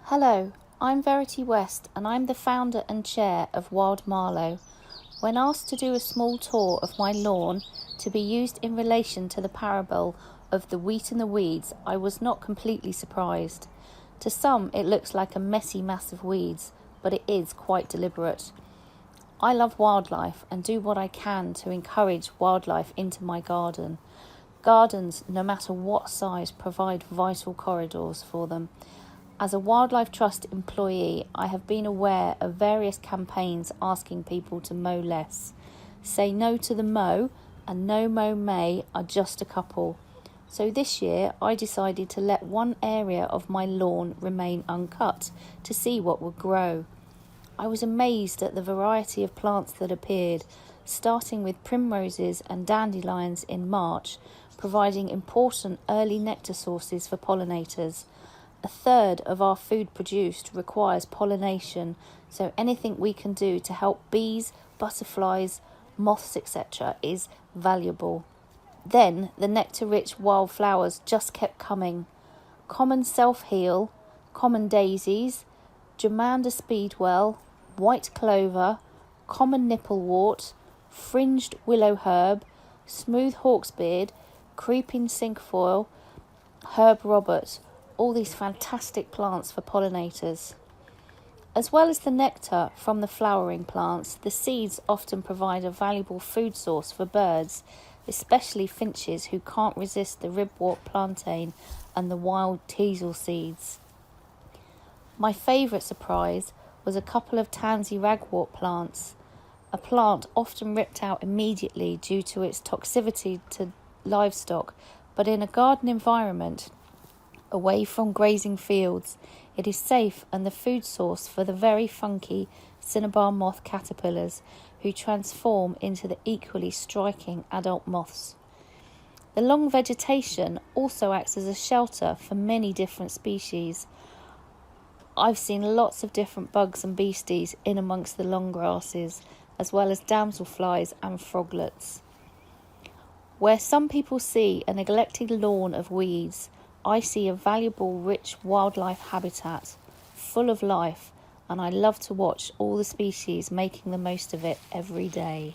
Hello, I'm Verity West and I'm the founder and chair of Wild Marlow. When asked to do a small tour of my lawn to be used in relation to the parable of the wheat and the weeds, I was not completely surprised. To some it looks like a messy mass of weeds, but it is quite deliberate. I love wildlife and do what I can to encourage wildlife into my garden. Gardens, no matter what size, provide vital corridors for them. As a Wildlife Trust employee, I have been aware of various campaigns asking people to mow less. Say no to the mow and no mow may are just a couple. So this year I decided to let one area of my lawn remain uncut to see what would grow. I was amazed at the variety of plants that appeared, starting with primroses and dandelions in March, providing important early nectar sources for pollinators. A third of our food produced requires pollination, so anything we can do to help bees, butterflies, moths, etc. is valuable. Then the nectar-rich wildflowers just kept coming. Common self-heal, common daisies, germander speedwell, white clover, common nipplewort, fringed willow herb, smooth hawksbeard, creeping cinquefoil, herb Robert, all these fantastic plants for pollinators. As well as the nectar from the flowering plants, the seeds often provide a valuable food source for birds, especially finches who can't resist the ribwort plantain and the wild teasel seeds. My favourite surprise was a couple of tansy ragwort plants, a plant often ripped out immediately due to its toxicity to livestock, but in a garden environment, away from grazing fields, it is safe and the food source for the very funky cinnabar moth caterpillars who transform into the equally striking adult moths. The long vegetation also acts as a shelter for many different species. I've seen lots of different bugs and beasties in amongst the long grasses, as well as damselflies and froglets. Where some people see a neglected lawn of weeds, I see a valuable, rich wildlife habitat, full of life, and I love to watch all the species making the most of it every day.